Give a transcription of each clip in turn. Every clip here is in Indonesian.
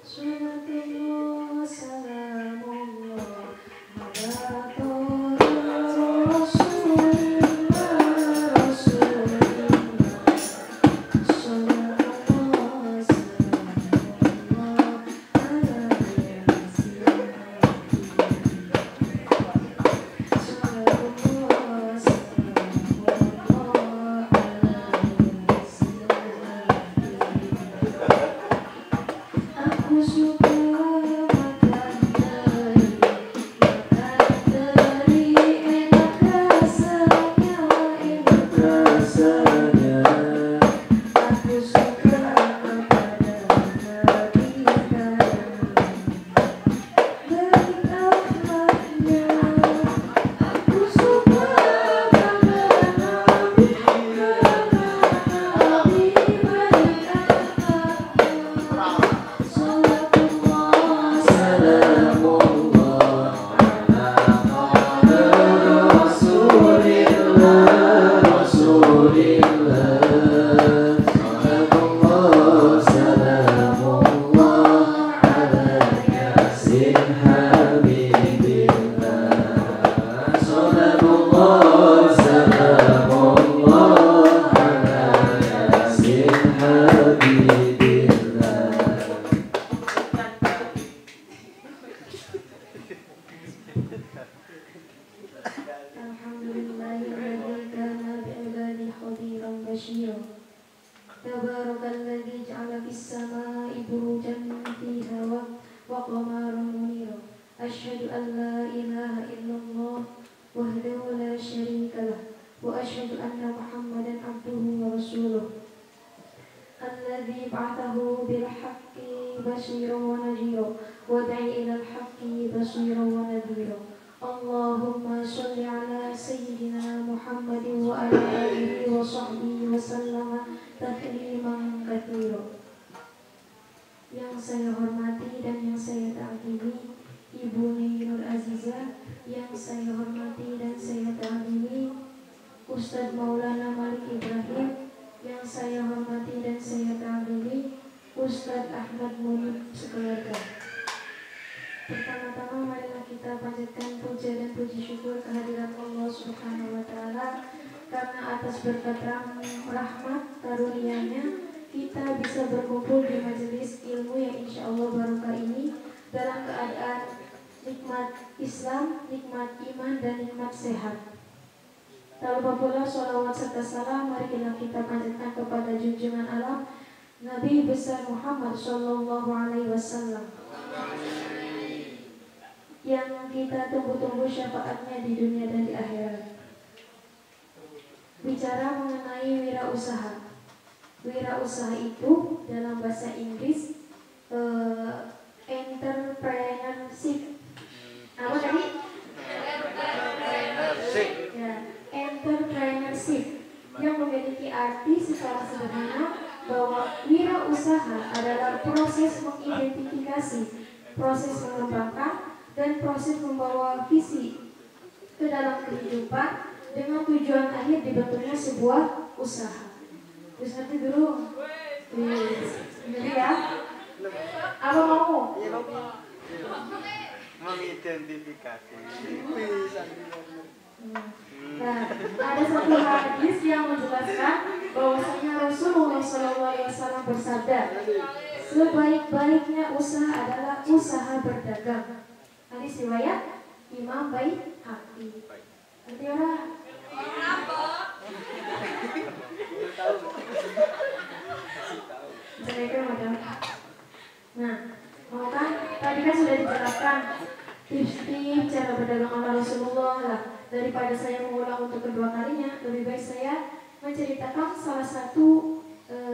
Salatullah salamullah ala berkat rahmat karunia-Nya kita bisa berkumpul di majelis ilmu yang insya Allah barokah ini dalam keadaan nikmat Islam, nikmat iman dan nikmat sehat. Tak lupa pula sholawat serta salam mari kita panjatkan kepada junjungan alam Nabi besar Muhammad Sallallahu Alaihi Wasallam yang kita tunggu-tunggu syafaatnya di dunia dan di akhirat. Bicara mengenai wirausaha. Wirausaha itu dalam bahasa Inggris entrepreneurship. Apa tadi? Entrepreneurship. Ya, entrepreneurship yang memiliki arti secara sederhana bahwa wirausaha adalah proses mengidentifikasi, proses mengembangkan dan proses membawa visi ke dalam kehidupan dengan tujuan akhir dibentuknya sebuah usaha. Terus nanti dulu, jadi ya, apa mau? Mengidentifikasi. Nah, ada satu hadis yang menjelaskan bahwasanya Rasulullah SAW bersabda, sebaik-baiknya usaha adalah usaha berdagang. Hadis riwayat Imam Baihaqi. Nanti orang. Nah, mau kan? Tadi kan sudah dijelaskan tips-tips cara berdagang ala Rasulullah lah. Daripada saya mengulang untuk kedua kalinya, lebih baik saya menceritakan salah satu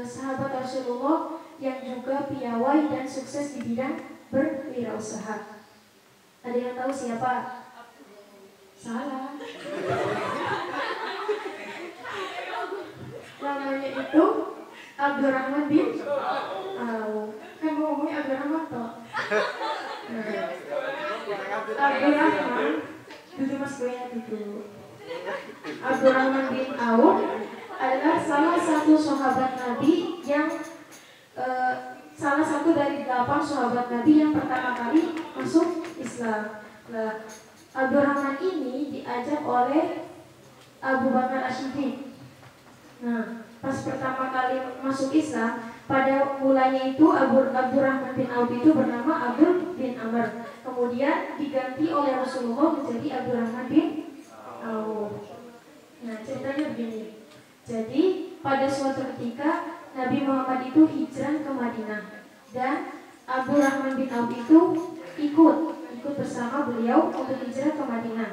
sahabat Rasulullah yang juga piawai dan sukses di bidang berwirausaha. Ada yang tahu siapa? Salah. Namanya itu Abdurrahman bin Auf. Kan ngomongnya Abdurrahman toh. Abdurrahman duduk mas gue dulu. Abdurrahman bin Auf adalah salah satu sahabat Nabi yang salah satu dari 8 sahabat Nabi yang pertama kali masuk Islam. Nah, Abdurrahman ini diajak oleh Abu Bakar As-Siddiq. Nah, pas pertama kali masuk Islam, pada mulanya itu Abdurrahman bin Auf itu bernama Abdul bin Amr. Kemudian diganti oleh Rasulullah menjadi Abdurrahman bin Auf. Nah, ceritanya begini. Jadi, pada suatu ketika Nabi Muhammad itu hijrah ke Madinah dan Abdurrahman bin Auf itu ikut bersama beliau untuk hijrah ke Madinah.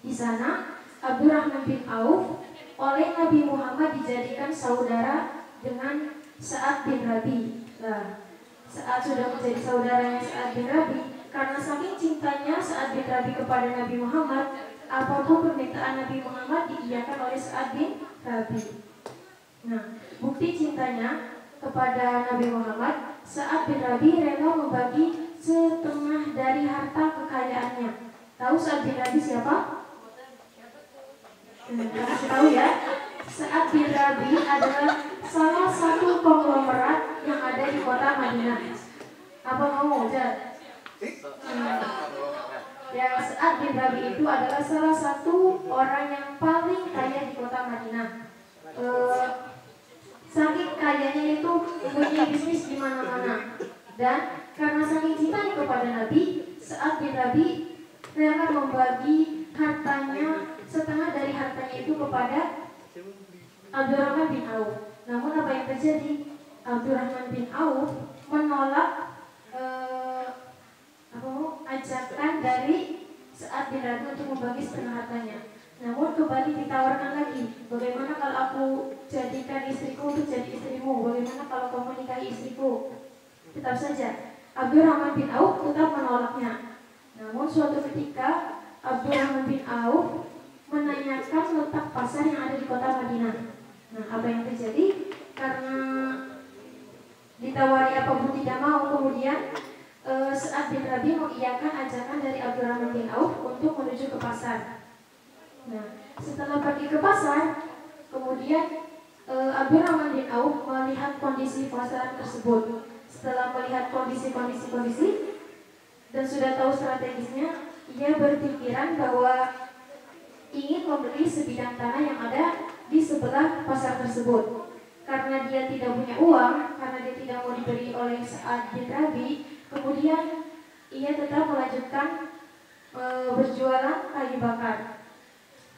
Di sana Abdurrahman bin Auf oleh Nabi Muhammad dijadikan saudara dengan Sa'ad bin Rabi. Nah, Sa'ad sudah menjadi saudaranya Sa'ad bin Rabi. Karena saking cintanya Sa'ad bin Rabi kepada Nabi Muhammad, apapun permintaan Nabi Muhammad diiyakan oleh Sa'ad bin Rabi. Nah, bukti cintanya kepada Nabi Muhammad, Sa'ad bin Rabi rela membagi setengah dari harta kekayaannya. Tahu Sa'ad bin Rabi siapa? Kasih tahu ya. Sa'ad bin Rabi adalah salah satu konglomerat yang ada di kota Madinah. Apa mau Jar? Ya, Sa'ad bin Rabi itu adalah salah satu orang yang paling kaya di kota Madinah. Saking kayanya itu mempunyai bisnis di mana-mana. Dan karena saking cintanya kepada Nabi, Sa'ad bin Rabi rela membagi hartanya, setengah dari hartanya itu kepada Abdurrahman bin Auf. Namun apa yang terjadi? Abdurrahman bin Auf menolak ajakan dari Sa'ad bin Rabi untuk membagi setengah hartanya. Namun kembali ditawarkan lagi, bagaimana kalau aku jadikan istriku untuk jadi istrimu? Bagaimana kalau kamu nikahi istriku? Tetap saja Abdurrahman bin Auf tetap menolaknya. Namun suatu ketika Abdurrahman bin Auf menanyakan letak pasar yang ada di kota Madinah. Nah, apa yang terjadi? Karena ditawari apapun tidak mau, kemudian Sa'ad bin Rabi mengiyakan ajakan dari Abdurrahman bin Auf untuk menuju ke pasar. Nah, setelah pergi ke pasar, kemudian Abdurrahman bin Auf melihat kondisi pasar tersebut. Setelah melihat kondisi dan sudah tahu strategisnya, ia berpikiran bahwa ingin membeli sebidang tanah yang ada di sebelah pasar tersebut. Karena dia tidak punya uang, karena dia tidak mau diberi oleh Sa'ad bin Rabi, kemudian ia tetap melanjutkan berjualan kayu bakar.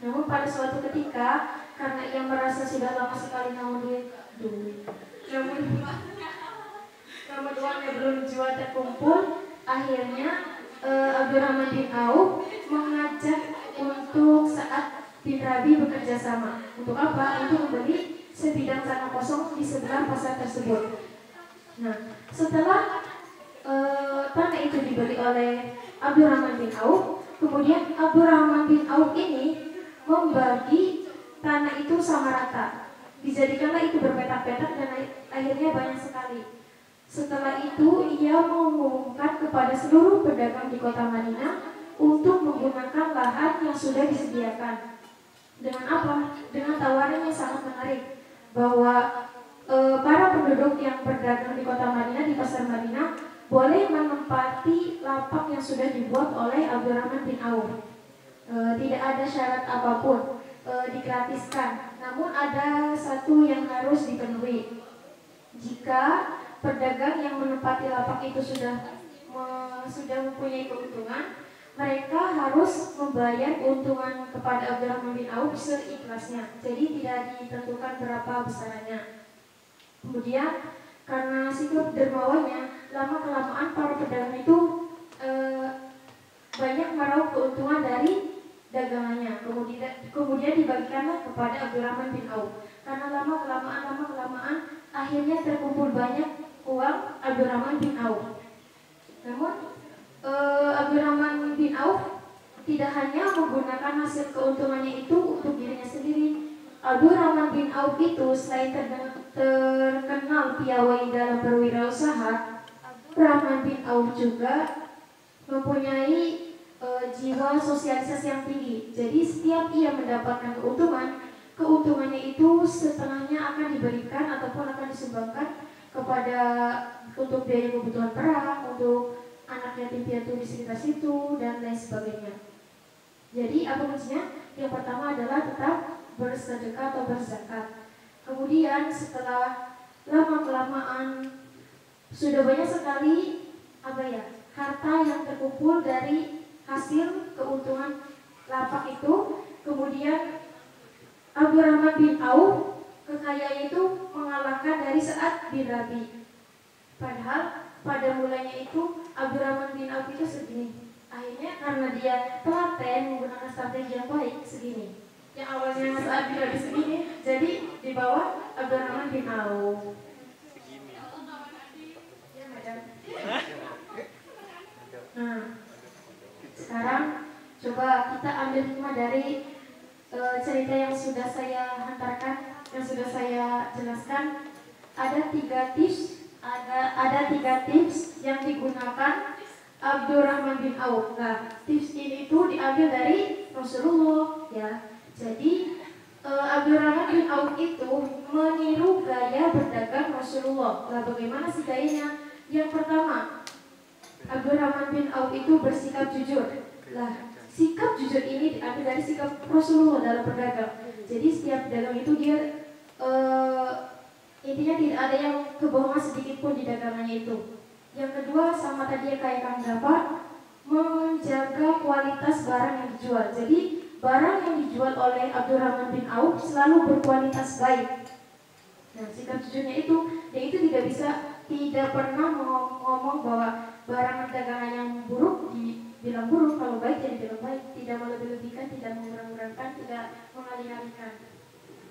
Namun pada suatu ketika, karena ia merasa sudah lama sekali namun uangnya belum jual terkumpul, akhirnya Abdurrahman bin Auf mengajak untuk Sa'ad bin Rabi bekerja sama. Untuk apa? Untuk membeli sebidang tanah kosong di sebelah pasar tersebut. Nah, setelah tanah itu dibeli oleh Abdurrahman bin Auf, kemudian Abdurrahman bin Auf ini membagi tanah itu sama rata. Dijadikanlah itu berpetak-petak dan akhirnya banyak sekali. Setelah itu ia mengumumkan kepada seluruh pedagang di kota Madinah untuk menggunakan lahan yang sudah disediakan. Dengan apa? Dengan tawaran yang sangat menarik bahwa para penduduk yang berdagang di kota Madinah, di pasar Madinah, boleh menempati lapak yang sudah dibuat oleh Abdurrahman bin Auf. Tidak ada syarat apapun, digratiskan. Namun ada satu yang harus dipenuhi. Jika pedagang yang menempati lapak itu sudah mempunyai keuntungan, mereka harus membayar keuntungan kepada Abdurrahman bin Auf seikhlasnya. Jadi tidak ditentukan berapa besarannya. Kemudian karena sikap dermawannya, lama-kelamaan para pedagang itu banyak meraup keuntungan dari dagangannya. Kemudian dibagikanlah kepada Abdurrahman bin Auf. Karena lama-kelamaan akhirnya terkumpul banyak uang Abdurrahman bin Auf. Namun Abdurrahman bin Auf tidak hanya menggunakan hasil keuntungannya itu untuk dirinya sendiri. Abdurrahman bin Auf itu selain terkenal piawai dalam berwirausaha, Abdurrahman bin Auf juga mempunyai jiwa sosialisasi yang tinggi. Jadi setiap ia mendapatkan keuntungannya itu setengahnya akan diberikan ataupun akan disumbangkan kepada untuk biaya kebutuhan perang, untuk anak yatim piatu di sekitar situ, dan lain sebagainya. Jadi apa kuncinya? Yang pertama adalah tetap bersedekah atau berzakat. Kemudian setelah lama-kelamaan sudah banyak sekali harta yang terkumpul dari hasil keuntungan lapak itu, kemudian Abdurrahman bin Auf kekayaan itu mengalahkan dari Sa'ad bin Rabi. Padahal pada mulanya itu Abdurrahman bin Auf itu segini. Akhirnya karena dia telaten menggunakan strategi yang baik segini. Yang awalnya Sa'ad bin Rabi segini, jadi di bawah Abdurrahman bin Auf. Ya, madam. Nah, sekarang coba kita ambil hikmah dari cerita yang sudah saya hantarkan, yang sudah saya jelaskan. Ada tiga tips yang digunakan Abdurrahman bin Auf. Nah, tips ini itu diambil dari Rasulullah, ya. Jadi Abdurrahman bin Auf itu meniru gaya berdagang Rasulullah. Nah, bagaimana sih gayanya? Yang pertama, Abdurrahman bin Auf itu bersikap jujur. Lah, sikap jujur ini diambil dari sikap Rasulullah dalam berdagang. Jadi setiap dagang itu dia intinya tidak ada yang kebohongan sedikit pun di dagangannya itu. Yang kedua, sama tadi kayak Kang Dapat, menjaga kualitas barang yang dijual. Jadi barang yang dijual oleh Abdurrahman bin Auf selalu berkualitas baik. Nah, sikap jujurnya itu, dia itu tidak pernah ngomong bahwa barang dagangan yang buruk dibilang buruk, kalau baik jadi bilang baik, tidak melebih-lebihkan, tidak mengurang-urangkan, tidak mengalih-alihkan.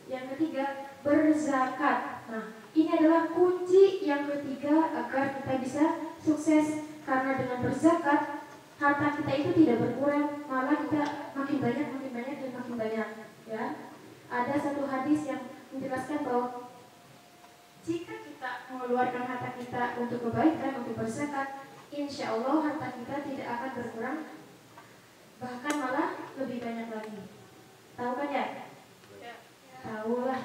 Yang ketiga, berzakat. Nah, ini adalah kunci yang ketiga agar kita bisa sukses. Karena dengan berzakat, harta kita itu tidak berkurang, malah kita makin banyak dan makin banyak. Ya, ada satu hadis yang menjelaskan bahwa jika kita mengeluarkan harta kita untuk kebaikan, untuk berzakat, insya Allah harta kita tidak akan berkurang, bahkan malah lebih banyak lagi. Tahu kan ya? Tahu lah.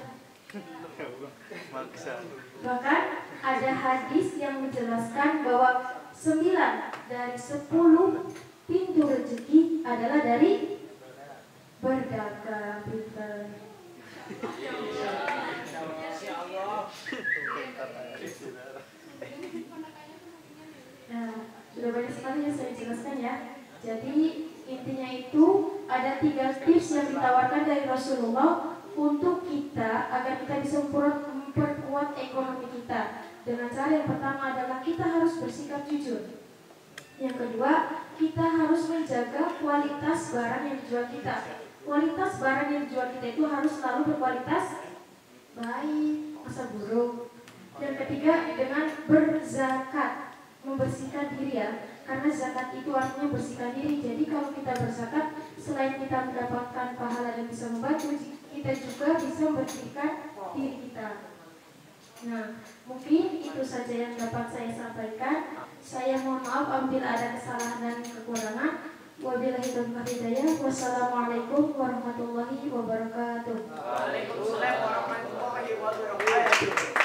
Bahkan ada hadis yang menjelaskan bahwa 9 dari 10 pintu rezeki adalah dari berdagang. Nah, sudah banyak sekali yang saya jelaskan ya. Jadi intinya itu ada 3 tips yang ditawarkan dari Rasulullah untuk kita agar kita bisa memperkuat ekonomi kita. Dengan cara yang pertama adalah kita harus bersikap jujur. Yang kedua, kita harus menjaga kualitas barang yang dijual kita. Kualitas barang yang dijual kita itu harus selalu berkualitas baik, masa buruk. Yang ketiga, dengan berzakat, membersihkan diri ya. Karena zakat itu artinya bersihkan diri. Jadi kalau kita berzakat, selain kita mendapatkan pahala dan bisa membantu, kita juga bisa membersihkan diri kita. Nah, mungkin itu saja yang dapat saya sampaikan. Saya mohon maaf apabila ada kesalahan dan kekurangan. Wabillahi taufiq hidayah. Wassalamualaikum warahmatullahi wabarakatuh. Waalaikumsalam warahmatullahi wabarakatuh.